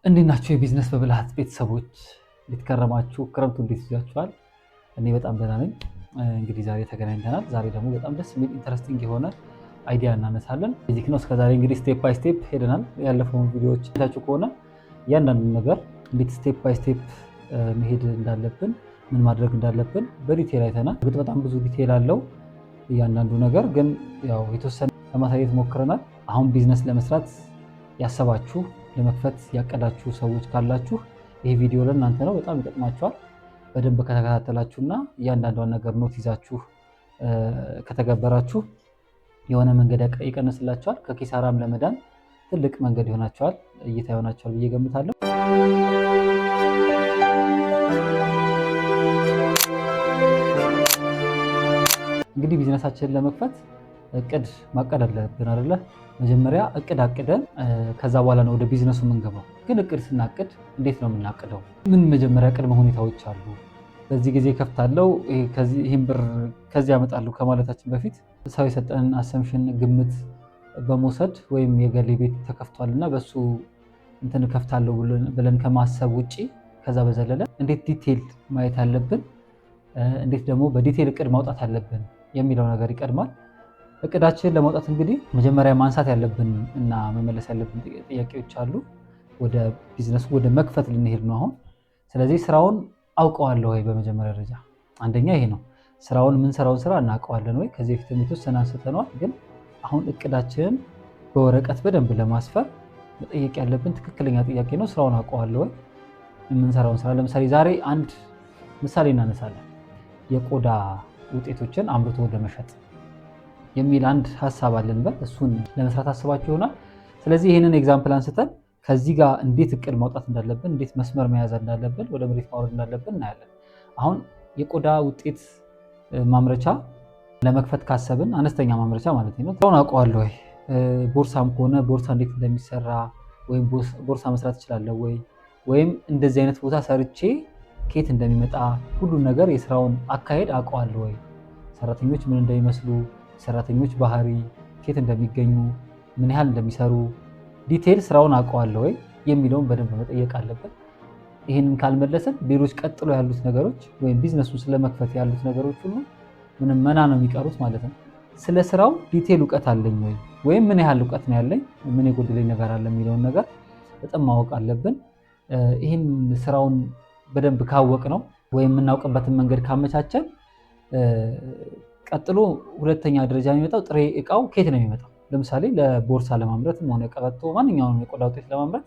እንዴት ናችሁ የቢዝነስ በብልሃት ቤተሰቦች? እንዴት ከረማችሁ? ክረምቱ እንዴት ይዟችኋል? እኔ በጣም ደህና ነኝ። እንግዲህ ዛሬ ተገናኝተናል። ዛሬ ደግሞ በጣም ደስ የሚል ኢንተረስቲንግ የሆነ አይዲያ እናነሳለን። ቤዚክ ነው። እስከዛሬ እንግዲህ ስቴፕ ባይ ስቴፕ ሄደናል። ያለፈውን ቪዲዮዎች አይታችሁ ከሆነ እያንዳንዱን ነገር እንዴት ስቴፕ ባይ ስቴፕ መሄድ እንዳለብን፣ ምን ማድረግ እንዳለብን በዲቴል አይተናል። በጣም ብዙ ዲቴል አለው እያንዳንዱ ነገር፣ ግን ያው የተወሰነ ለማሳየት ሞክረናል። አሁን ቢዝነስ ለመስራት ያሰባችሁ ለመክፈት ያቀዳችሁ ሰዎች ካላችሁ ይሄ ቪዲዮ ለእናንተ ነው። በጣም ይጠቅማችኋል። በደንብ ከተከታተላችሁና እያንዳንዷን ነገር ኖት ይዛችሁ ከተገበራችሁ የሆነ መንገድ ይቀንስላችኋል። ከኪሳራም ለመዳን ትልቅ መንገድ ይሆናችኋል፣ እይታ ይሆናችኋል ብዬ ገምታለሁ። እንግዲህ ቢዝነሳችንን ለመክፈት እቅድ ማቀድ አለብን አይደለ? መጀመሪያ እቅድ አቅደን ከዛ በኋላ ነው ወደ ቢዝነሱ የምንገባው። ግን እቅድ ስናቅድ እንዴት ነው የምናቅደው? ምን መጀመሪያ ቅድመ ሁኔታዎች አሉ? በዚህ ጊዜ ከፍታለሁ፣ ይህን ብር ከዚህ ያመጣለሁ ከማለታችን በፊት ሰው የሰጠንን አሰምሽን ግምት በመውሰድ ወይም የገሌ ቤት ተከፍቷልና በሱ እንትን ከፍታለሁ ብለን ከማሰብ ውጪ ከዛ በዘለለ እንዴት ዲቴል ማየት አለብን፣ እንዴት ደግሞ በዲቴል እቅድ ማውጣት አለብን የሚለው ነገር ይቀድማል። እቅዳችንን ለማውጣት እንግዲህ መጀመሪያ ማንሳት ያለብን እና መመለስ ያለብን ጥያቄዎች አሉ። ወደ ቢዝነሱ ወደ መክፈት ልንሄድ ነው አሁን። ስለዚህ ስራውን አውቀዋለሁ ወይ? በመጀመሪያ ደረጃ አንደኛ ይሄ ነው። ስራውን የምንሰራውን ስራ እናውቀዋለን ወይ? ከዚህ በፊት የተወሰነ አንስተነዋል። ግን አሁን እቅዳችንን በወረቀት በደንብ ለማስፈር መጠየቅ ያለብን ትክክለኛ ጥያቄ ነው። ስራውን አውቀዋለሁ ወይ? የምንሰራውን ስራ ለምሳሌ ዛሬ አንድ ምሳሌ እናነሳለን። የቆዳ ውጤቶችን አምርቶ ወደ መሸጥ የሚል አንድ ሀሳብ አለን። እሱን ለመስራት አስባችሁ ይሆናል። ስለዚህ ይህንን ኤግዛምፕል አንስተን ከዚህ ጋር እንዴት እቅድ ማውጣት እንዳለብን፣ እንዴት መስመር መያዝ እንዳለብን፣ ወደ መሬት ማውረድ እንዳለብን እናያለን። አሁን የቆዳ ውጤት ማምረቻ ለመክፈት ካሰብን አነስተኛ ማምረቻ ማለት ነው። አሁን አውቀዋለሁ ወይ? ቦርሳም ከሆነ ቦርሳ እንዴት እንደሚሰራ ወይም ቦርሳ መስራት እችላለሁ ወይ? ወይም እንደዚህ አይነት ቦታ ሰርቼ ኬት እንደሚመጣ ሁሉን ነገር የስራውን አካሄድ አውቀዋለሁ ወይ? ሰራተኞች ምን እንደሚመስሉ፣ ሰራተኞች ባህሪ ኬት እንደሚገኙ፣ ምን ያህል እንደሚሰሩ ዲቴል ስራውን አውቀዋለሁ ወይ የሚለውን በደንብ መጠየቅ አለበት። ይህንን ካልመለሰን ሌሎች ቀጥሎ ያሉት ነገሮች ወይም ቢዝነሱ ስለመክፈት ያሉት ነገሮች ሁሉ ምንም መና ነው የሚቀሩት ማለት ነው። ስለ ስራው ዲቴል እውቀት አለኝ ወይ ወይም ምን ያህል እውቀት ነው ያለኝ፣ ምን የጎደለኝ ነገር አለ የሚለውን ነገር በጣም ማወቅ አለብን። ይህን ስራውን በደንብ ካወቅ ነው ወይም የምናውቅበትን መንገድ ካመቻቸን ቀጥሎ ሁለተኛ ደረጃ የሚመጣው ጥሬ እቃው ኬት ነው የሚመጣው። ለምሳሌ ለቦርሳ ለማምረትም ሆነ ቀበቶ፣ ማንኛውም የቆዳ ውጤት ለማምረት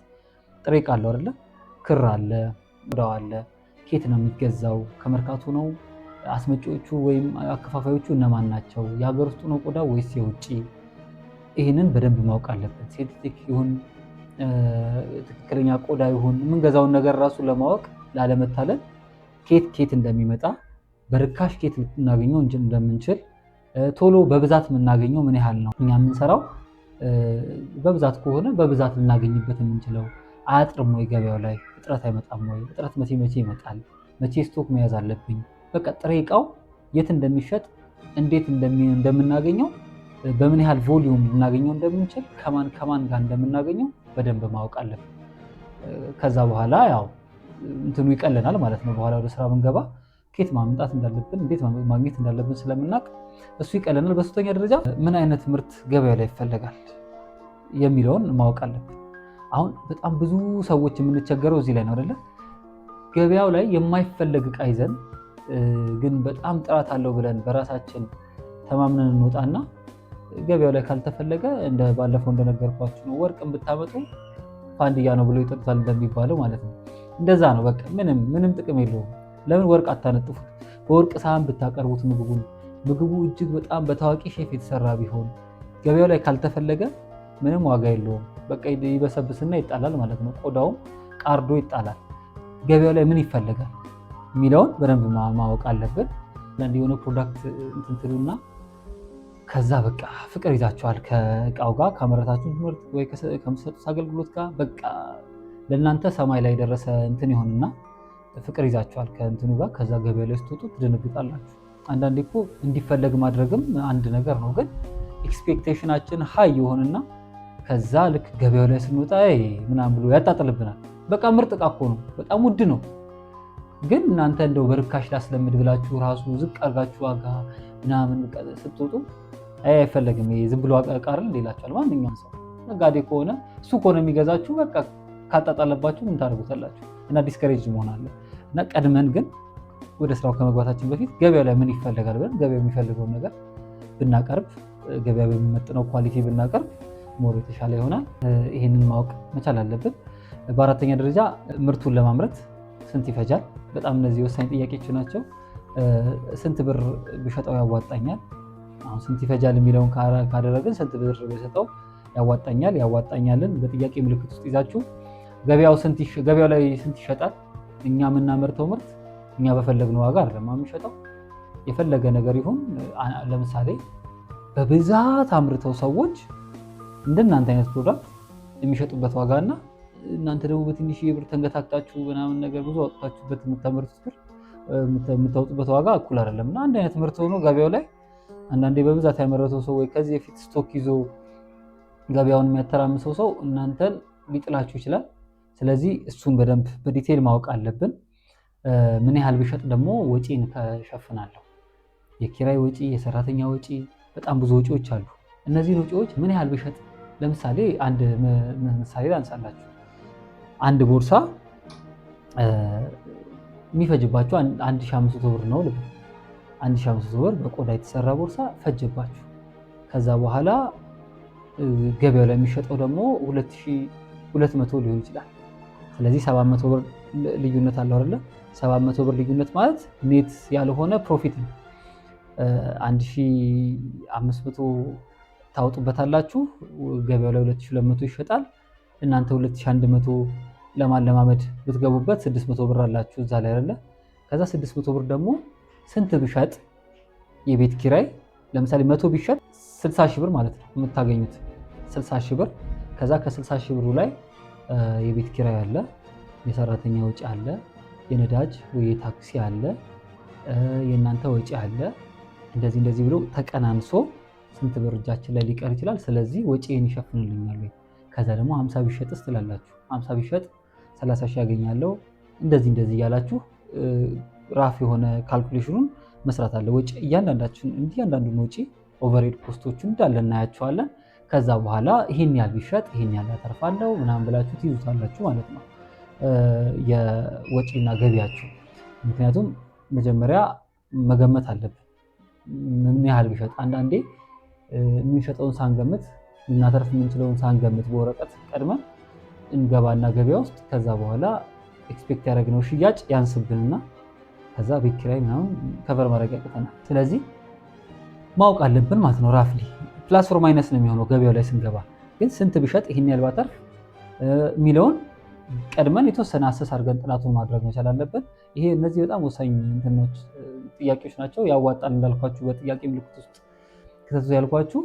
ጥሬ እቃ አለው አይደለ? ክር አለ፣ ቆዳው አለ። ኬት ነው የሚገዛው? ከመርካቶ ነው? አስመጪዎቹ ወይም አከፋፋዮቹ እነማን ናቸው? የሀገር ውስጡ ነው ቆዳ ወይስ የውጭ? ይህንን በደንብ ማወቅ አለበት። ሴንቴቲክ ይሁን ትክክለኛ ቆዳ ይሁን የምንገዛውን ነገር ራሱ ለማወቅ ላለመታለል ኬት እንደሚመጣ፣ በርካሽ ኬት ልናገኘው እንደምንችል፣ ቶሎ በብዛት የምናገኘው ምን ያህል ነው፣ እኛ የምንሰራው በብዛት ከሆነ በብዛት ልናገኝበት የምንችለው፣ አያጥርም ወይ ገበያው ላይ እጥረት አይመጣም ወይ? እጥረት መቼ ይመጣል? መቼ ስቶክ መያዝ አለብኝ? በቃ ጥሬ እቃው የት እንደሚሸጥ፣ እንዴት እንደምናገኘው፣ በምን ያህል ቮሊዩም ልናገኘው እንደምንችል፣ ከማን ጋር እንደምናገኘው በደንብ ማወቅ አለብን። ከዛ በኋላ ያው እንትኑ ይቀለናል ማለት ነው። በኋላ ወደ ስራ ብንገባ ኬት ማምጣት እንዳለብን፣ እንዴት ማግኘት እንዳለብን ስለምናውቅ እሱ ይቀለናል። በሶስተኛ ደረጃ ምን አይነት ምርት ገበያ ላይ ይፈለጋል የሚለውን ማወቅ አለብን። አሁን በጣም ብዙ ሰዎች የምንቸገረው እዚህ ላይ ነው አይደለ? ገበያው ላይ የማይፈለግ እቃ ይዘን ግን በጣም ጥራት አለው ብለን በራሳችን ተማምነን እንወጣና ገበያው ላይ ካልተፈለገ እንደ ባለፈው እንደነገርኳችሁ ነው። ወርቅን ብታመጡ ፋንድያ ነው ብሎ ይጠጡታል እንደሚባለው ማለት ነው። እንደዛ ነው። በቃ ምንም ጥቅም የለውም። ለምን ወርቅ አታነጥፉት? በወርቅ ሳህን ብታቀርቡት ምግቡ እጅግ በጣም በታዋቂ ሼፍ የተሰራ ቢሆን ገበያው ላይ ካልተፈለገ ምንም ዋጋ የለውም። በቃ ይበሰብስና ይጣላል ማለት ነው። ቆዳውም ቃርዶ ይጣላል። ገበያው ላይ ምን ይፈለጋል የሚለውን በደንብ ማወቅ አለብን። አንድ የሆነ ፕሮዳክት እንትን ትሉና ከዛ በቃ ፍቅር ይዛችኋል ከእቃው ጋር፣ ካመረታችሁ ምርት ወይ ከምትሰጡት አገልግሎት ጋር በቃ ለእናንተ ሰማይ ላይ የደረሰ እንትን ይሆንና ፍቅር ይዛችኋል ከእንትኑ ጋር። ከዛ ገበያ ላይ ስትወጡ ትደነግጣላችሁ። አንዳንዴ እኮ እንዲፈለግ ማድረግም አንድ ነገር ነው፣ ግን ኤክስፔክቴሽናችን ሀይ ይሆንና ከዛ ልክ ገበያው ላይ ስንወጣ ምናምን ብሎ ያጣጥልብናል። በቃ ምርጥ እቃ እኮ ነው፣ በጣም ውድ ነው። ግን እናንተ እንደው በርካሽ ላስለምድ ብላችሁ ራሱ ዝቅ አድርጋችሁ ዋጋ ምናምን ስትወጡ አይፈለግም። ይሄ ዝም ብሎ እቃ አይደል ሌላችኋል። ማንኛውም ሰው ነጋዴ ከሆነ እሱ ከሆነ የሚገዛችሁ በቃ ካጣጣለባችሁ ምን ታደርጉታላችሁ? እና ዲስከሬጅ መሆን አለ እና ቀድመን ግን ወደ ስራው ከመግባታችን በፊት ገበያው ላይ ምን ይፈልጋል ብለን ገበያው የሚፈልገውን ነገር ብናቀርብ፣ ገበያው የሚመጥነው ኳሊቲ ብናቀርብ ሞር የተሻለ ይሆናል። ይህንን ማወቅ መቻል አለብን። በአራተኛ ደረጃ ምርቱን ለማምረት ስንት ይፈጃል? በጣም እነዚህ ወሳኝ ጥያቄዎች ናቸው። ስንት ብር ቢሸጠው ያዋጣኛል? አሁን ስንት ይፈጃል የሚለውን ካደረግን ስንት ብር ቢሸጠው ያዋጣኛል? ያዋጣኛልን በጥያቄ ምልክት ውስጥ ይዛችሁ ገበያው ላይ ስንት ይሸጣል? እኛ የምናመርተው ምርት እኛ በፈለግነው ዋጋ አይደለም የሚሸጠው። የፈለገ ነገር ይሁን፣ ለምሳሌ በብዛት አምርተው ሰዎች እንደናንተ አይነት ፕሮዳክት የሚሸጡበት ዋጋ እና እናንተ ደግሞ በትንሽ ብር ተንገታክታችሁ ምናምን ነገር ብዙ አውጥታችሁበት የምታመርቱት ብር የምታወጡበት ዋጋ እኩል አይደለም እና አንድ አይነት ምርት ሆኖ ገበያው ላይ አንዳንዴ በብዛት ያመረተው ሰው ወይ ከዚህ በፊት ስቶክ ይዞ ገበያውን የሚያተራምሰው ሰው እናንተን ሊጥላችሁ ይችላል። ስለዚህ እሱን በደንብ በዲቴል ማወቅ አለብን። ምን ያህል ቢሸጥ ደግሞ ወጪን ከሸፍናለሁ? የኪራይ ወጪ፣ የሰራተኛ ወጪ፣ በጣም ብዙ ወጪዎች አሉ። እነዚህን ወጪዎች ምን ያህል ቢሸጥ፣ ለምሳሌ አንድ ምሳሌ ላንሳላችሁ። አንድ ቦርሳ የሚፈጅባችሁ 1500 ብር ነው ልብ 1500 ብር በቆዳ የተሰራ ቦርሳ ፈጅባችሁ። ከዛ በኋላ ገበያው ላይ የሚሸጠው ደግሞ 2200 ሊሆን ይችላል። ስለዚህ 700 ብር ልዩነት አለው አይደለ? 700 ብር ልዩነት ማለት ኔት ያልሆነ ፕሮፊት ነው። 1500 ታወጡበታላችሁ፣ ገበያው ላይ 2200 ይሸጣል። እናንተ 2100 ለማለማመድ ብትገቡበት 600 ብር አላችሁ እዛ ላይ አይደለ? ከዛ 600 ብር ደግሞ ስንት ብሸጥ የቤት ኪራይ ለምሳሌ 100 ቢሸጥ 60 ሺህ ብር ማለት ነው የምታገኙት 60 ሺህ ብር። ከዛ ከ60 ሺህ ብሩ ላይ የቤት ኪራይ አለ፣ የሰራተኛ ወጪ አለ፣ የነዳጅ ወይ የታክሲ አለ፣ የእናንተ ወጪ አለ። እንደዚህ ብሎ ተቀናንሶ ስንት ብር እጃችን ላይ ሊቀር ይችላል? ስለዚህ ወጪን ይሸፍንልኛል ወይ? ከዛ ደግሞ 50 ቢሸጥስ ትላላችሁ። 50 ቢሸጥ 30 ሺህ ያገኛለሁ። እንደዚህ እያላችሁ ራፍ የሆነ ካልኩሌሽኑን መስራት አለ። ወጪ እያንዳንዱን ወጪ ኦቨርሄድ ኮስቶቹን እንዳለ እናያቸዋለን። ከዛ በኋላ ይሄን ያህል ቢሸጥ ይሄን ያህል ያተርፋለሁ ምናምን ብላችሁ ትይዙታላችሁ ማለት ነው የወጪና ገቢያችሁ። ምክንያቱም መጀመሪያ መገመት አለብን ምን ያህል ቢሸጥ። አንዳንዴ የምንሸጠውን ሳንገምት ልናተርፍ የምንችለውን ሳንገምት በወረቀት ቀድመን እንገባና ገበያ ውስጥ ከዛ በኋላ ኤክስፔክት ያደረግነው ሽያጭ ያንስብንና ከዛ ቤት ኪራይ ምናምን ከቨር ማድረግ ያቅተናል። ስለዚህ ማወቅ አለብን ማለት ነው። ራፍሊ ፕላስ ኦር ማይነስ ነው የሚሆነው ገበያው ላይ ስንገባ። ግን ስንት ብሸጥ ይህን ያህል ባተርፍ የሚለውን ቀድመን የተወሰነ አሰስ አድርገን ጥናቱን ማድረግ መቻል አለብን። እነዚህ በጣም ወሳኝ ጥያቄዎች ናቸው። ያዋጣል እንዳልኳችሁ በጥያቄ ምልክት ውስጥ ክተቱ ያልኳችሁ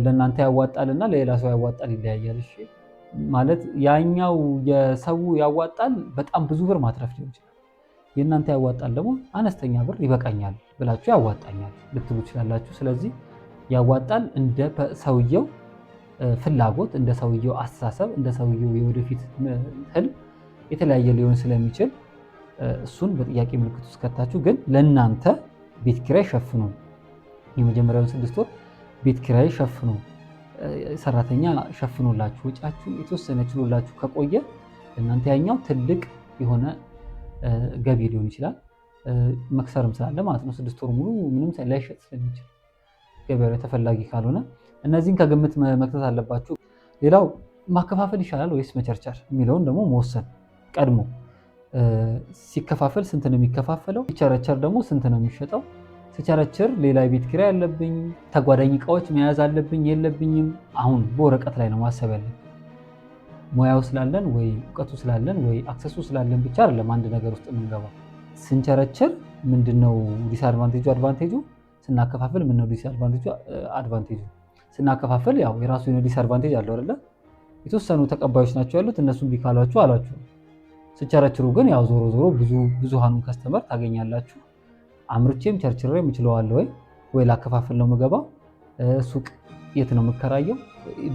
ለእናንተ ያዋጣልና ለሌላ ሰው ያዋጣል ይለያያል። እሺ ማለት ያኛው የሰው ያዋጣል በጣም ብዙ ብር ማትረፍ ሊሆን ይችላል። የእናንተ ያዋጣል ደግሞ አነስተኛ ብር ይበቃኛል ብላችሁ ያዋጣኛል ልትሉ ትችላላችሁ። ስለዚህ ያዋጣል እንደ ሰውየው ፍላጎት፣ እንደ ሰውየው አስተሳሰብ፣ እንደ ሰውየው የወደፊት ህልም የተለያየ ሊሆን ስለሚችል እሱን በጥያቄ ምልክት ውስጥ ከታችሁ ግን ለእናንተ ቤት ኪራይ ሸፍኑ። የመጀመሪያውን 6 ወር ቤት ኪራይ ሸፍኑ፣ ሰራተኛ ሸፍኑላችሁ፣ ወጪያችሁ የተወሰነ ችሎላችሁ ከቆየ እናንተ ያኛው ትልቅ የሆነ ገቢ ሊሆን ይችላል። መክሰርም ስላለ ማለት ነው 6 ወር ሙሉ ምንም ላይሸጥ ስለሚችል ገበያ ላይ ተፈላጊ ካልሆነ እነዚህን ከግምት መክተት አለባችሁ። ሌላው ማከፋፈል ይሻላል ወይስ መቸርቸር የሚለውን ደግሞ መወሰን ቀድሞ። ሲከፋፈል ስንት ነው የሚከፋፈለው? ሲቸረቸር ደግሞ ስንት ነው የሚሸጠው? ሲቸረችር ሌላ የቤት ኪራይ ያለብኝ፣ ተጓዳኝ እቃዎች መያዝ አለብኝ የለብኝም? አሁን በወረቀት ላይ ነው ማሰብ ያለብን። ሙያው ስላለን ወይ እውቀቱ ስላለን ወይ አክሰሱ ስላለን ብቻ አይደለም አንድ ነገር ውስጥ የምንገባው። ስንቸረችር ምንድነው ዲስአድቫንቴጁ አድቫንቴጁ? ስናከፋፍል ምንድነው ዲስአድቫንቴጁ አድቫንቴጁ? ስናከፋፍል ያው የራሱ የሆነ ዲስአድቫንቴጅ አለው አይደለ? የተወሰኑ ተቀባዮች ናቸው ያሉት፣ እነሱም ቢካሏችሁ አላችሁ። ስቸረችሩ ግን ያው ዞሮ ብዙሃኑን ከስተመር ታገኛላችሁ። አምርቼም ቸርችሬም እችለዋለሁ ወይ ላከፋፍል ነው የምገባው? ሱቅ የት ነው የምከራየው?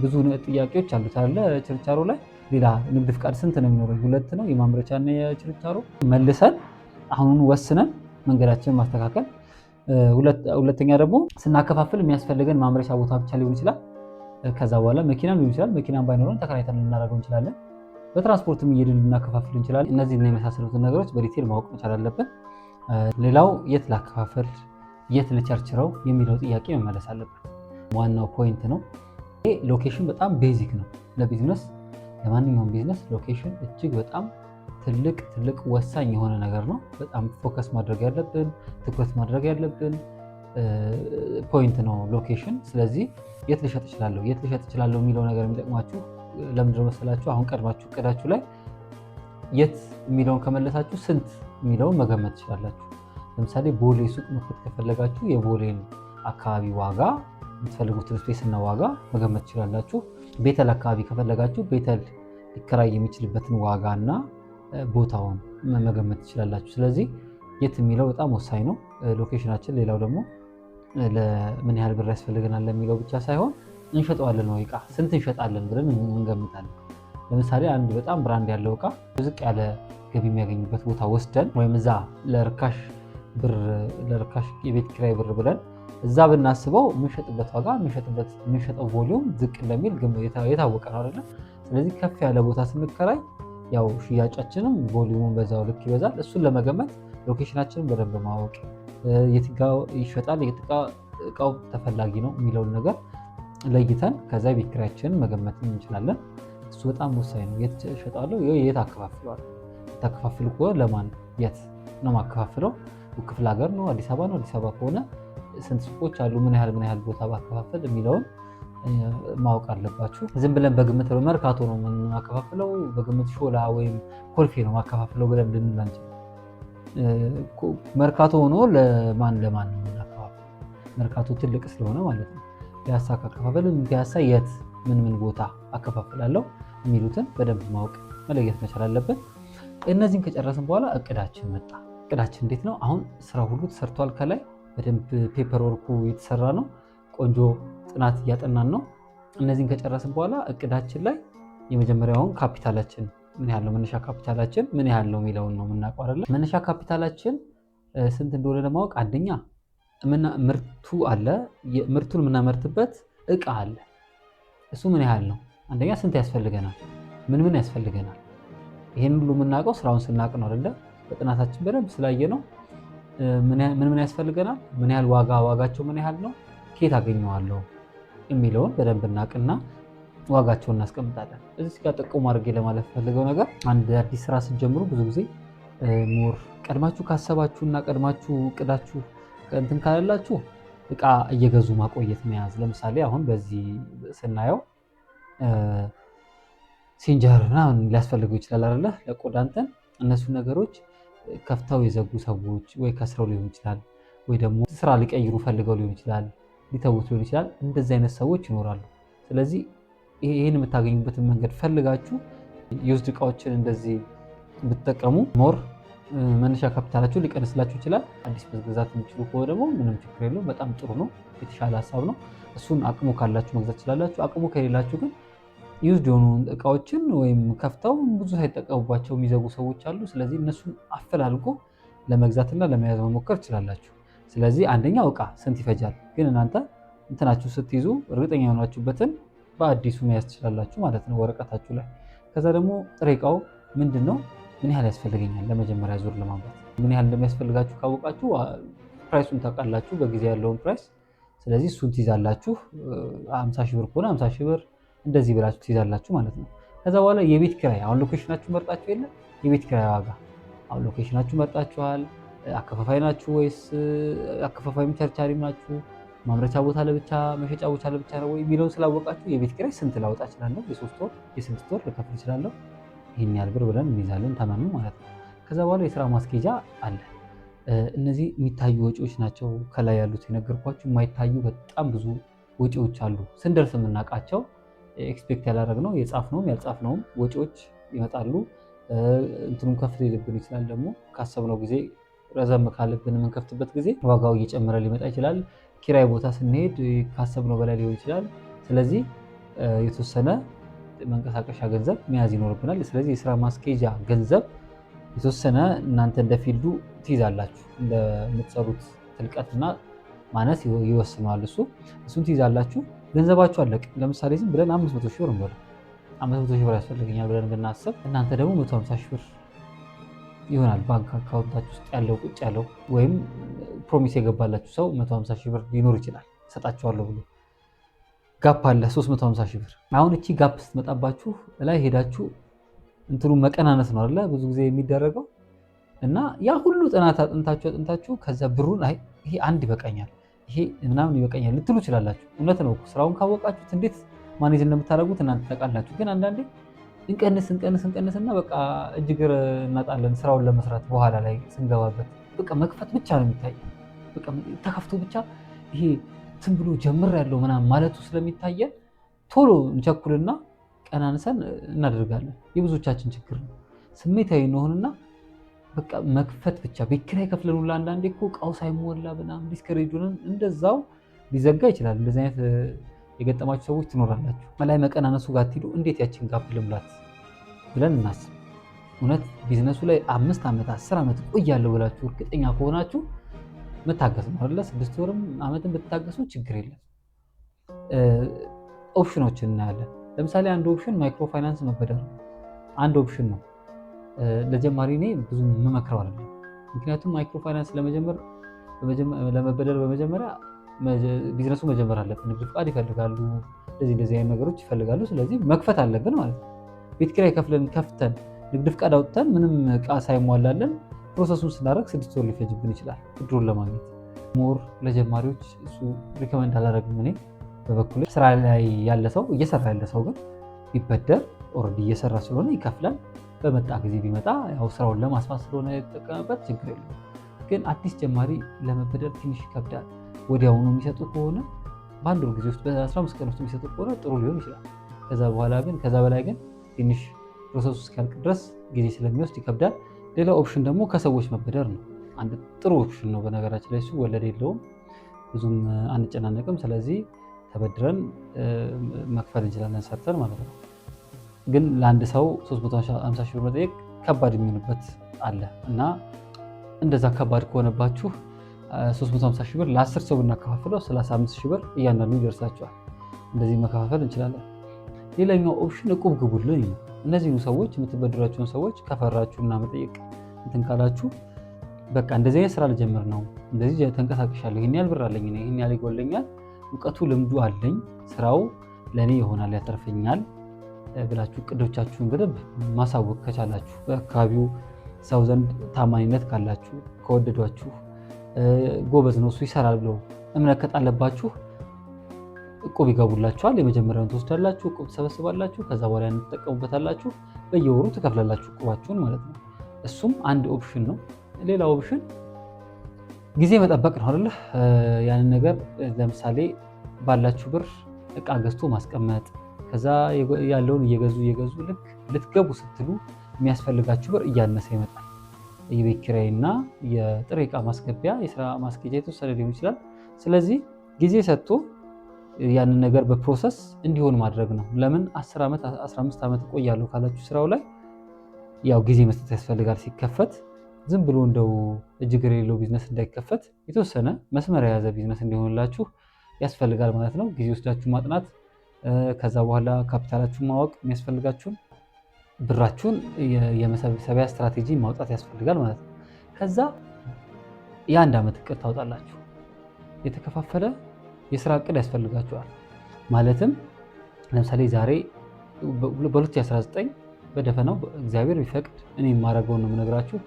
ብዙ ጥያቄዎች አሉት አይደለ? ችርቻሮ ላይ ሌላ ንግድ ፍቃድ ስንት ነው የሚኖረው? 2 ነው፣ የማምረቻና የችርቻሮ። መልሰን አሁን ወስነን መንገዳችንን ማስተካከል። ሁለተኛ ደግሞ ስናከፋፍል የሚያስፈልገን ማምረቻ ቦታ ብቻ ሊሆን ይችላል። ከዛ በኋላ መኪናም ሊሆን ይችላል። መኪናም ባይኖረን ተከራይተን ልናደርገው እንችላለን። በትራንስፖርትም እየሄድን ልናከፋፍል እንችላለን። እነዚህና የመሳሰሉትን ነገሮች በዲቴል ማወቅ መቻል አለብን። ሌላው የት ላከፋፍል፣ የት ልቸርችረው የሚለው ጥያቄ መመለስ አለበት። ዋናው ፖይንት ነው። ይሄ ሎኬሽን በጣም ቤዚክ ነው ለቢዝነስ። ለማንኛውም ቢዝነስ ሎኬሽን እጅግ በጣም ትልቅ ወሳኝ የሆነ ነገር ነው። በጣም ፎከስ ማድረግ ያለብን፣ ትኩረት ማድረግ ያለብን ፖይንት ነው ሎኬሽን። ስለዚህ የት ልሸጥ እችላለሁ የሚለው ነገር የሚጠቅማችሁ ለምንድን ነው መሰላችሁ? አሁን ቀድማችሁ እቅዳችሁ ላይ የት የሚለውን ከመለሳችሁ ስንት የሚለውን መገመት ትችላላችሁ። ለምሳሌ ቦሌ ሱቅ መክፈት ከፈለጋችሁ የቦሌን አካባቢ ዋጋ፣ የምትፈልጉትን ስፔስና ዋጋ መገመት ትችላላችሁ። ቤተል አካባቢ ከፈለጋችሁ ቤተል ሊከራይ የሚችልበትን ዋጋና ቦታውን መገመት ትችላላችሁ። ስለዚህ የት የሚለው በጣም ወሳኝ ነው ሎኬሽናችን። ሌላው ደግሞ ለምን ያህል ብር ያስፈልገናል ለሚለው ብቻ ሳይሆን እንሸጠዋለን ወይ እቃ ስንት እንሸጣለን ብለን እንገምታለን። ለምሳሌ አንድ በጣም ብራንድ ያለው እቃ ዝቅ ያለ ገቢ የሚያገኝበት ቦታ ወስደን ወይም እዛ ለርካሽ የቤት ኪራይ ብር ብለን እዛ ብናስበው የምንሸጥበት ዋጋ የምንሸጠው ቮሊዩም ዝቅ እንደሚል የታወቀ ነው አይደለ? ስለዚህ ከፍ ያለ ቦታ ስንከራይ ያው ሽያጫችንም ቮሊዩሙን በዛው ልክ ይበዛል። እሱን ለመገመት ሎኬሽናችንን በደንብ ማወቅ፣ የት ጋ ይሸጣል፣ የት እቃው ተፈላጊ ነው የሚለውን ነገር ለይተን ከዛ የቤት ኪራያችንን መገመት እንችላለን። እሱ በጣም ወሳኝ ነው። የት እሸጣለሁ፣ የት አከፋፍለዋለሁ። ታከፋፍል ከሆነ ለማን የት ነው ማከፋፍለው? ክፍለ ሀገር ነው፣ አዲስ አበባ ነው። አዲስ አበባ ከሆነ ስንት ሱቆች አሉ፣ ምን ያህል ቦታ ባከፋፍል የሚለውን ማወቅ አለባችሁ። ዝም ብለን በግምት መርካቶ ነው የምናከፋፍለው፣ በግምት ሾላ ወይም ኮልፌ ነው ማከፋፍለው ብለን ልንል አንችልም። መርካቶ ሆኖ ለማን ነው የምናከፋፍለው? መርካቶ ትልቅ ስለሆነ ማለት ነው። ፒያሳ ካከፋፈልን ፒያሳ የት ምን ቦታ አከፋፍላለሁ የሚሉትን በደንብ ማወቅ መለየት መቻል አለብን። እነዚህን ከጨረስን በኋላ እቅዳችን መጣ። እቅዳችን እንዴት ነው? አሁን ስራ ሁሉ ተሰርቷል። ከላይ በደንብ ፔፐር ወርኩ የተሰራ ነው። ቆንጆ ጥናት እያጠናን ነው። እነዚህን ከጨረስን በኋላ እቅዳችን ላይ የመጀመሪያውን ካፒታላችን ምን ያህል ነው፣ መነሻ ካፒታላችን ምን ያህል ነው የሚለውን ነው የምናውቀው አይደለ? መነሻ ካፒታላችን ስንት እንደሆነ ለማወቅ አንደኛ ምርቱ አለ፣ ምርቱን የምናመርትበት እቃ አለ። እሱ ምን ያህል ነው? አንደኛ ስንት ያስፈልገናል፣ ምን ያስፈልገናል። ይሄን ሁሉ የምናውቀው ስራውን ስናውቅ ነው አይደለ? በጥናታችን በደንብ ስላየ ነው። ምን ያስፈልገናል፣ ምን ያህል ዋጋቸው ምን ያህል ነው፣ ከየት አገኘዋለሁ የሚለውን በደንብ እናውቅና ዋጋቸውን እናስቀምጣለን። እዚህ ጋር ጥቁም አድርጌ ለማለት ፈልገው ነገር አንድ አዲስ ስራ ስትጀምሩ ብዙ ጊዜ ሞር ቀድማችሁ ካሰባችሁና ቀድማችሁ እቅዳችሁ እንትን ካላላችሁ እቃ እየገዙ ማቆየት መያዝ። ለምሳሌ አሁን በዚህ ስናየው ሲንጀር ምናምን ሊያስፈልገው ይችላል አይደለ? ለቆዳ እንትን እነሱ ነገሮች ከፍተው የዘጉ ሰዎች ወይ ከስረው ሊሆን ይችላል፣ ወይ ደግሞ ስራ ሊቀይሩ ፈልገው ሊሆን ይችላል፣ ሊተውት ሊሆን ይችላል። እንደዚህ አይነት ሰዎች ይኖራሉ። ስለዚህ ይህን የምታገኙበትን መንገድ ፈልጋችሁ ዩዝድ እቃዎችን እንደዚህ ብትጠቀሙ ሞር መነሻ ካፒታላችሁ ሊቀንስላችሁ ይችላል። አዲስ መግዛት የሚችሉ ከሆነ ደግሞ ምንም ችግር የለውም፣ በጣም ጥሩ ነው፣ የተሻለ ሀሳብ ነው። እሱን አቅሙ ካላችሁ መግዛት ትችላላችሁ። አቅሙ ከሌላችሁ ግን ዩዝድ የሆኑ እቃዎችን ወይም ከፍተው ብዙ ሳይጠቀሙባቸው የሚዘጉ ሰዎች አሉ። ስለዚህ እነሱን አፈላልጎ ለመግዛትና ለመያዝ መሞከር ትችላላችሁ። ስለዚህ አንደኛው እቃ ስንት ይፈጃል፣ ግን እናንተ እንትናችሁ ስትይዙ እርግጠኛ የሆናችሁበትን በአዲሱ መያዝ ትችላላችሁ ማለት ነው ወረቀታችሁ ላይ። ከዛ ደግሞ ጥሬ እቃው ምንድን ነው፣ ምን ያህል ያስፈልገኛል ለመጀመሪያ ዙር ለማምረት ምን ያህል እንደሚያስፈልጋችሁ ካወቃችሁ ፕራይሱን ታውቃላችሁ፣ በጊዜ ያለውን ፕራይስ። ስለዚህ እሱን ትይዛላችሁ። 50 ሺህ ብር ከሆነ 50 ሺህ ብር እንደዚህ ብላችሁ ትይዛላችሁ ማለት ነው። ከዛ በኋላ የቤት ኪራይ፣ አሁን ሎኬሽናችሁ መርጣችሁ የለ የቤት ኪራይ ዋጋ፣ አሁን ሎኬሽናችሁ መርጣችኋል። አከፋፋይ ናችሁ ወይስ አከፋፋይም ቸርቻሪም ናችሁ? ማምረቻ ቦታ ለብቻ መሸጫ ቦታ ለብቻ ነው ወይ የሚለውን ስላወቃችሁ የቤት ኪራይ ስንት ላወጣ እችላለሁ፣ የ3 ወር የ6 ወር ልከፍል እችላለሁ፣ ይህን ያህል ብር ብለን እንይዛለን ተመኑ ማለት ነው። ከዛ በኋላ የስራ ማስኬጃ አለ። እነዚህ የሚታዩ ወጪዎች ናቸው ከላይ ያሉት የነገርኳችሁ። የማይታዩ በጣም ብዙ ወጪዎች አሉ፣ ስንደርስ የምናውቃቸው ኤክስፔክት ያላደረግነው የጻፍነውም ያልጻፍነውም ወጪዎች ይመጣሉ። እንትኑም ከፍ ሊልብን ይችላል። ደግሞ ካሰብነው ጊዜ ረዘም ካለብን የምንከፍትበት ጊዜ ዋጋው እየጨመረ ሊመጣ ይችላል። ኪራይ ቦታ ስንሄድ ካሰብነው በላይ ሊሆን ይችላል። ስለዚህ የተወሰነ መንቀሳቀሻ ገንዘብ መያዝ ይኖርብናል። ስለዚህ የስራ ማስኬጃ ገንዘብ የተወሰነ እናንተ እንደ ፊልዱ ትይዛላችሁ፣ እንደምትሰሩት ትልቀትና ማነስ ይወስነዋል። እሱን ትይዛላችሁ። ገንዘባችሁ አለቅ። ለምሳሌ ዝም ብለን 500 ሺህ ብር እንበል፣ 500 ሺህ ብር ያስፈልገኛል ብለን ብናስብ እናንተ ደግሞ 150 ሺህ ብር ይሆናል ባንክ አካውንታችሁ ውስጥ ያለው ቁጭ ያለው፣ ወይም ፕሮሚስ የገባላችሁ ሰው 150 ሺህ ብር ሊኖር ይችላል እሰጣችኋለሁ ብሎ ጋፕ አለ 350 ሺህ ብር። አሁን እቺ ጋፕ ስትመጣባችሁ ላይ ሄዳችሁ እንትኑ መቀናነስ ነው አይደለ ብዙ ጊዜ የሚደረገው። እና ያ ሁሉ ጥናት አጥንታችሁ ከዛ ብሩን አይ ይሄ አንድ ይበቃኛል ይሄ ምናምን ይበቃኛል ልትሉ ይችላላችሁ። እውነት ነው። ስራውን ካወቃችሁት እንዴት ማኔጅ እንደምታደርጉት እናንተ ታውቃላችሁ። ግን አንዳንዴ እንቀንስና በቃ እጅግር እናጣለን ስራውን ለመስራት። በኋላ ላይ ስንገባበት በቃ መክፈት ብቻ ነው የሚታየው። በቃ ተከፍቶ ብቻ ይሄ ዝም ብሎ ጀምር ያለው ምናምን ማለቱ ስለሚታየን ቶሎ እንቸኩልና ቀናንሰን እናደርጋለን። የብዙዎቻችን ችግር ነው። ስሜታዊ እንሆንና በቃ መክፈት ብቻ። ቤት ኪራይ ከፍለን ሁላ አንዳንዴ እኮ እቃው ሳይሞላ ምናምን ዲስከሬጅ ሆነን እንደዛው ሊዘጋ ይችላል። እንደዚህ አይነት የገጠማችሁ ሰዎች ትኖራላችሁ። ላይ መቀናነሱ ጋር ትሄዱ እንዴት ያችን ጋፕ ልምላት ብለን እናስብ። እውነት ቢዝነሱ ላይ 5 ዓመት 10 ዓመት ቆያለሁ ብላችሁ እርግጠኛ ከሆናችሁ መታገስ ነው አይደለ? 6 ወርም ዓመትን ብትታገሱ ችግር የለም። ኦፕሽኖችን እናያለን። ለምሳሌ አንድ ኦፕሽን ማይክሮ ፋይናንስ መበደር ነው። አንድ ኦፕሽን ነው። ለጀማሪ እኔ ብዙ የምመክረው አይደለም። ምክንያቱም ማይክሮ ፋይናንስ ለመበደር በመጀመሪያ ቢዝነሱ መጀመር አለብን። ንግድ ፍቃድ ይፈልጋሉ፣ እንደዚህ አይነት ነገሮች ይፈልጋሉ። ስለዚህ መክፈት አለብን ማለት ነው። ቤት ኪራይ ከፍተን ንግድ ፍቃድ አውጥተን ምንም እቃ ሳይሟላለን ፕሮሰሱን ስናደርግ 6 ወር ሊፈጅብን ይችላል ብድሩን ለማግኘት። ሞር ለጀማሪዎች እሱ ሪኮመንድ አላደርግም እኔ በበኩሌ። ስራ ላይ ያለ ሰው እየሰራ ያለ ሰው ግን ቢበደር ኦልሬዲ እየሰራ ስለሆነ ይከፍላል። በመጣ ጊዜ ቢመጣ ያው ስራውን ለማስፋት ስለሆነ የተጠቀመበት ችግር የለም። ግን አዲስ ጀማሪ ለመበደር ትንሽ ይከብዳል። ወዲያውኑ የሚሰጡ ከሆነ በአንድ ወር ጊዜ ውስጥ በ15 ቀን ውስጥ የሚሰጡ ከሆነ ጥሩ ሊሆን ይችላል። ከዛ በላይ ግን ትንሽ ፕሮሰሱ እስኪያልቅ ድረስ ጊዜ ስለሚወስድ ይከብዳል። ሌላ ኦፕሽን ደግሞ ከሰዎች መበደር ነው። አንድ ጥሩ ኦፕሽን ነው በነገራችን ላይ። እሱ ወለድ የለውም፣ ብዙም አንጨናነቅም። ስለዚህ ተበድረን መክፈል እንችላለን ሰርተን ማለት ነው። ግን ለአንድ ሰው 350 ሺህ ብር መጠየቅ ከባድ የሚሆንበት አለ እና እንደዛ ከባድ ከሆነባችሁ 350 ሺህ ብር ለ10 ሰው ብናከፋፍለው 35 ሺህ ብር እያንዳንዱ ይደርሳቸዋል። እንደዚህ መከፋፈል እንችላለን። ሌላኛው ኦፕሽን እቁብ ግቡልኝ ነው። እነዚህኑ ሰዎች የምትበድሯቸውን ሰዎች ከፈራችሁና መጠየቅ እንትን ካላችሁ በቃ እንደዚህ አይነት ስራ ልጀምር ነው፣ እንደዚህ ተንቀሳቀሻለሁ፣ ይህን ያህል ብር አለኝ፣ ይህን ያህል ይጎለኛል፣ እውቀቱ ልምዱ አለኝ፣ ስራው ለእኔ ይሆናል፣ ያተርፈኛል ብላችሁ እቅዶቻችሁን በደንብ ማሳወቅ ከቻላችሁ፣ በአካባቢው ሰው ዘንድ ታማኝነት ካላችሁ፣ ከወደዷችሁ፣ ጎበዝ ነው እሱ ይሰራል ብለው እምነት ከጣለባችሁ እቁብ ይገቡላችኋል። የመጀመሪያውን ትወስዳላችሁ፣ እቁብ ትሰበስባላችሁ፣ ከዛ በኋላ ትጠቀሙበታላችሁ፣ በየወሩ ትከፍላላችሁ እቁባችሁን ማለት ነው። እሱም አንድ ኦፕሽን ነው። ሌላ ኦፕሽን ጊዜ መጠበቅ ነው አይደለ? ያንን ነገር ለምሳሌ ባላችሁ ብር እቃ ገዝቶ ማስቀመጥ፣ ከዛ ያለውን እየገዙ ልክ ልትገቡ ስትሉ የሚያስፈልጋችሁ ብር እያነሰ ይመጣል። የቤት ኪራይና የጥሬ እቃ ማስገቢያ፣ የስራ ማስኬጃ የተወሰነ ሊሆን ይችላል። ስለዚህ ጊዜ ሰጥቶ ያንን ነገር በፕሮሰስ እንዲሆን ማድረግ ነው። ለምን 10 ዓመት 15 ዓመት እቆያለሁ ካላችሁ ስራው ላይ ያው ጊዜ መስጠት ያስፈልጋል። ሲከፈት ዝም ብሎ እንደው እጅግር የሌለው ቢዝነስ እንዳይከፈት የተወሰነ መስመር የያዘ ቢዝነስ እንዲሆንላችሁ ያስፈልጋል ማለት ነው። ጊዜ ወስዳችሁ ማጥናት፣ ከዛ በኋላ ካፒታላችሁን ማወቅ፣ የሚያስፈልጋችሁን ብራችሁን የመሰብሰቢያ ስትራቴጂ ማውጣት ያስፈልጋል ማለት ነው። ከዛ የ1 ዓመት እቅድ ታውጣላችሁ። የተከፋፈለ የስራ እቅድ ያስፈልጋችኋል። ማለትም ለምሳሌ ዛሬ በ2019 በደፈናው እግዚአብሔር ቢፈቅድ እኔ የማደርገውን ነው የምነግራችሁ።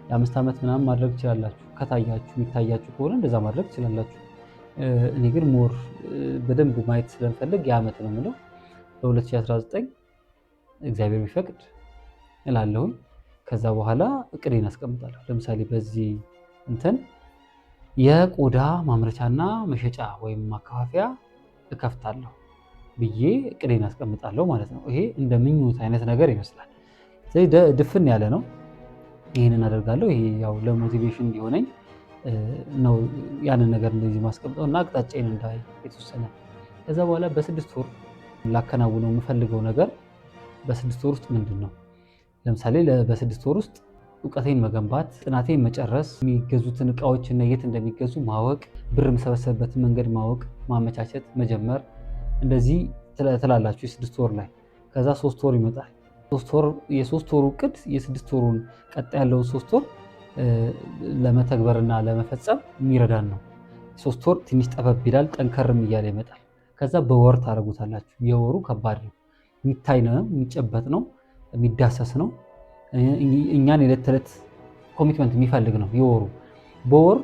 የ5 ዓመት ምናምን ማድረግ ትችላላችሁ። ከታያችሁ የሚታያችሁ ከሆነ እንደዛ ማድረግ ትችላላችሁ። እኔ ግን ሞር በደንብ ማየት ስለምፈልግ የዓመት ነው የምለው። በ2019 እግዚአብሔር ቢፈቅድ እላለሁኝ። ከዛ በኋላ እቅዴን አስቀምጣለሁ። ለምሳሌ በዚህ እንትን የቆዳ ማምረቻና መሸጫ ወይም ማከፋፈያ እከፍታለሁ ብዬ እቅዴን አስቀምጣለሁ ማለት ነው። ይሄ እንደ ምኞት አይነት ነገር ይመስላል። ስለዚህ ድፍን ያለ ነው። ይህንን አደርጋለሁ። ይሄ ያው ለሞቲቬሽን እንዲሆነኝ ነው ያንን ነገር እንደዚህ ማስቀምጠው እና አቅጣጫዬን እንዳይ የተወሰነ። ከዛ በኋላ በ6 ወር ላከናውነው የምፈልገው ነገር በ6 ወር ውስጥ ምንድን ነው? ለምሳሌ በ6 ወር ውስጥ እውቀቴን መገንባት፣ ጥናቴን መጨረስ፣ የሚገዙትን እቃዎች እና የት እንደሚገዙ ማወቅ፣ ብር የምሰበሰብበትን መንገድ ማወቅ፣ ማመቻቸት፣ መጀመር እንደዚህ ትላላችሁ የ6 ወር ላይ። ከዛ 3 ወር ይመጣል። የ3 ወሩ እቅድ የ6 ወሩን ቀጣይ ያለውን 3 ወር ለመተግበርና ለመፈጸም የሚረዳን ነው። 3 ወር ትንሽ ጠበብ ይላል፣ ጠንከርም እያለ ይመጣል። ከዛ በወር ታደርጉታላችሁ። የወሩ ከባድ ነው፣ የሚታይ ነው፣ የሚጨበጥ ነው፣ የሚዳሰስ ነው፣ እኛን የዕለት ተዕለት ኮሚትመንት የሚፈልግ ነው የወሩ። በወር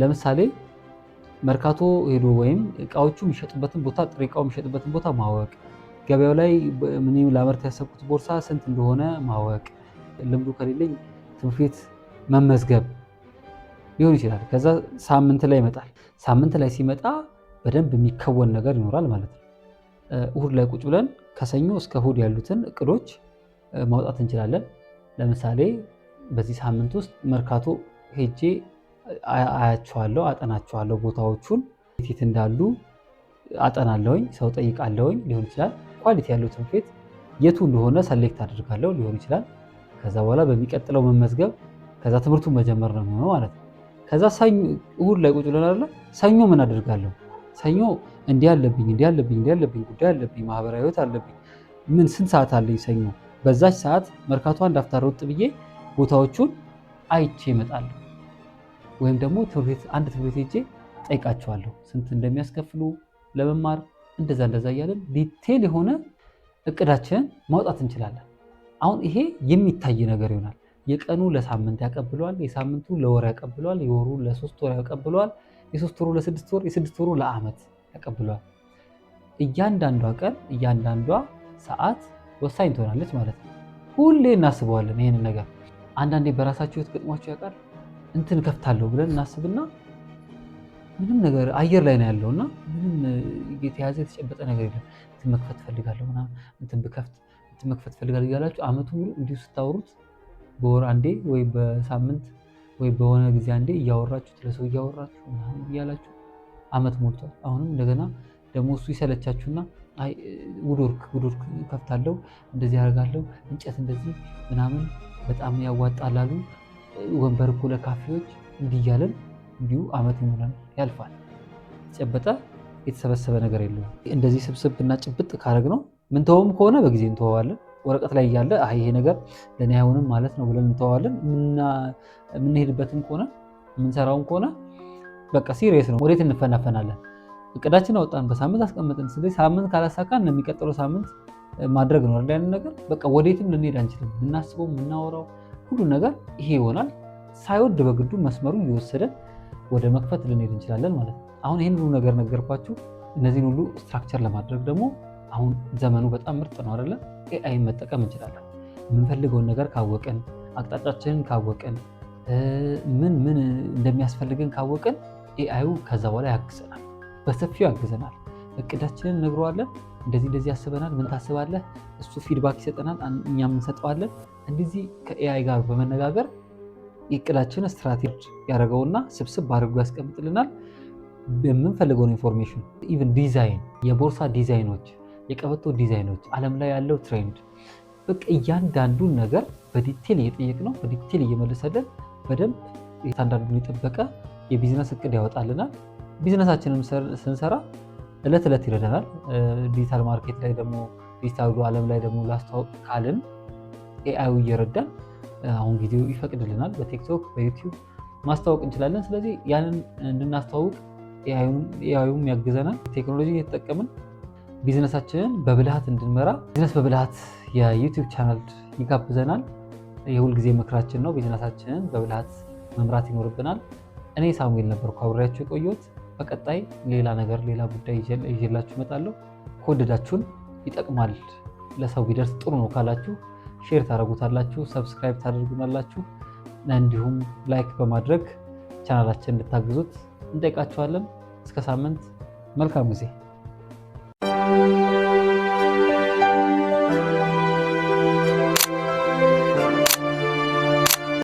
ለምሳሌ መርካቶ ሄዶ ወይም እቃዎቹ የሚሸጡበትን ቦታ፣ ጥሬ እቃው የሚሸጡበትን ቦታ ማወቅ፣ ገበያው ላይ ምን ላመርት ያሰብኩት ቦርሳ ስንት እንደሆነ ማወቅ፣ ልምዱ ከሌለኝ ትምህርት ቤት መመዝገብ ሊሆን ይችላል። ከዛ ሳምንት ላይ ይመጣል። ሳምንት ላይ ሲመጣ በደንብ የሚከወን ነገር ይኖራል ማለት ነው። እሁድ ላይ ቁጭ ብለን ከሰኞ እስከ እሁድ ያሉትን እቅዶች ማውጣት እንችላለን። ለምሳሌ በዚህ ሳምንት ውስጥ መርካቶ ሄጄ አያቸዋለሁ፣ አጠናቸዋለሁ፣ ቦታዎቹን የት እንዳሉ አጠናለሁኝ፣ ሰው ጠይቃለሁኝ ሊሆን ይችላል። ኳሊቲ ያለው ትምህርት ቤት የቱ እንደሆነ ሰሌክት አድርጋለሁ ሊሆን ይችላል። ከዛ በኋላ በሚቀጥለው መመዝገብ፣ ከዛ ትምህርቱን መጀመር ነው የሚሆነው ማለት ነው። ከዛ እሁድ ላይ ቁጭ ብለን አይደለ ሰኞ ምን አደርጋለሁ? ሰኞ እንዲህ አለብኝ ጉዳይ አለብኝ፣ ማህበራዊ ህይወት አለብኝ፣ ምን ስንት ሰዓት አለኝ ሰኞ? በዛች ሰዓት መርካቶ አንድ አፍታ ሮጥ ብዬ ቦታዎቹን አይቼ እመጣለሁ። ወይም ደግሞ አንድ ትምህርት ቤት ሄጄ ጠይቃቸዋለሁ ስንት እንደሚያስከፍሉ ለመማር። እንደዛ እያለን ዲቴል የሆነ እቅዳችንን ማውጣት እንችላለን። አሁን ይሄ የሚታይ ነገር ይሆናል። የቀኑ ለሳምንት ያቀብለዋል፣ የሳምንቱ ለወር ያቀብለዋል፣ የወሩ ለ3 ወር ያቀብለዋል፣ የ3 ወሩ ለ6 ወር፣ የ6 ወሩ ለዓመት ያቀብለዋል። እያንዳንዷ ቀን እያንዳንዷ ሰዓት ወሳኝ ትሆናለች ማለት ነው። ሁሌ እናስበዋለን ይሄንን ነገር። አንዳንዴ በራሳችሁ ህይወት ገጥሟችሁ ያውቃል? እንትን ከፍታለሁ ብለን እናስብና ምንም ነገር አየር ላይ ነው ያለውና ምንም የተያዘ የተጨበጠ ነገር የለም። እንትን መክፈት ፈልጋለሁ ምናምን፣ እንትን መክፈት ፈልጋለሁ እያላችሁ አመቱ ሙሉ እንዲሁ ስታወሩት በወር አንዴ ወይ በሳምንት ወይ በሆነ ጊዜ አንዴ እያወራችሁ ስለሰው እያወራችሁ ምናምን እያላችሁ አመት ሞልቷል። አሁንም እንደገና ደግሞ እሱ ይሰለቻችሁና አይ ውድወርክ ከፍታለሁ፣ እንደዚህ አደርጋለሁ፣ እንጨት እንደዚህ ምናምን በጣም ያዋጣላሉ፣ ወንበር እኮ ለካፌዎች እንዲህ እያለን እንዲሁ አመት ይሞላል፣ ያልፋል። የተጨበጠ የተሰበሰበ ነገር የለውም። እንደዚህ ስብስብና ጭብጥ ካደረግነው ምንተወውም ከሆነ በጊዜ እንተወዋለን። ወረቀት ላይ እያለ ይሄ ነገር ለእኔ አይሆንም ማለት ነው ብለን እንተዋለን። የምንሄድበትም ከሆነ የምንሰራውም ከሆነ በቃ ሲሪየስ ነው። ወዴት እንፈናፈናለን? እቅዳችን አወጣን፣ በሳምንት አስቀምጥን። ስለዚህ ሳምንት ካላሳካን የሚቀጥለው ሳምንት ማድረግ ነው አይደል? ያንን ነገር በቃ ወዴትም ልንሄድ አንችልም። የምናስበው የምናወራው ሁሉ ነገር ይሄ ይሆናል። ሳይወድ በግዱ መስመሩን እየወሰደን ወደ መክፈት ልንሄድ እንችላለን ማለት ነው። አሁን ይህን ሁሉ ነገር ነገርኳችሁ። እነዚህን ሁሉ ስትራክቸር ለማድረግ ደግሞ አሁን ዘመኑ በጣም ምርጥ ነው አይደለ? ኤአይን መጠቀም እንችላለን። የምንፈልገውን ነገር ካወቅን፣ አቅጣጫችንን ካወቅን፣ ምን እንደሚያስፈልገን ካወቅን ኤአዩ ከዛ በኋላ ያግዘናል፣ በሰፊው ያግዘናል። እቅዳችንን እነግረዋለን። እንደዚህ ያስበናል፣ ምን ታስባለህ? እሱ ፊድባክ ይሰጠናል፣ እኛም እንሰጠዋለን። እንደዚህ ከኤአይ ጋር በመነጋገር የእቅዳችንን ስትራቴጂ ያደረገውና ስብስብ አድርጎ ያስቀምጥልናል። የምንፈልገውን ኢንፎርሜሽን ኢቭን ዲዛይን፣ የቦርሳ ዲዛይኖች፣ የቀበቶ ዲዛይኖች፣ ዓለም ላይ ያለው ትሬንድ፣ በቃ እያንዳንዱን ነገር በዲቴል እየጠየቅነው በዲቴል እየመለሰልን በደንብ ስታንዳርዱን የጠበቀ የቢዝነስ እቅድ ያወጣልናል። ቢዝነሳችንን ስንሰራ እለት ዕለት ይረዳናል። ዲጂታል ማርኬት ላይ ደግሞ ዲጂታሉ ዓለም ላይ ደግሞ ላስተዋውቅ ካልን ኤአዩ እየረዳን አሁን ጊዜው ይፈቅድልናል። በቲክቶክ በዩቲዩብ ማስተዋወቅ እንችላለን። ስለዚህ ያንን እንድናስተዋውቅ ኤአዩም ያግዘናል። ቴክኖሎጂ እየተጠቀምን ቢዝነሳችንን በብልሃት እንድንመራ ቢዝነስ በብልሃት የዩቲዩብ ቻናል ይጋብዘናል። የሁልጊዜ ምክራችን ነው። ቢዝነሳችንን በብልሃት መምራት ይኖርብናል። እኔ ሳሙኤል ነበርኩ አብሬያችሁ የቆየሁት። በቀጣይ ሌላ ጉዳይ ይዤላችሁ እመጣለሁ። ከወደዳችሁን ይጠቅማል፣ ለሰው ቢደርስ ጥሩ ነው ካላችሁ ሼር ታደርጉታላችሁ፣ ሰብስክራይብ ታደርጉናላችሁ፣ እንዲሁም ላይክ በማድረግ ቻናላችን እንድታግዙት እንጠይቃችኋለን። እስከ ሳምንት፣ መልካም ጊዜ።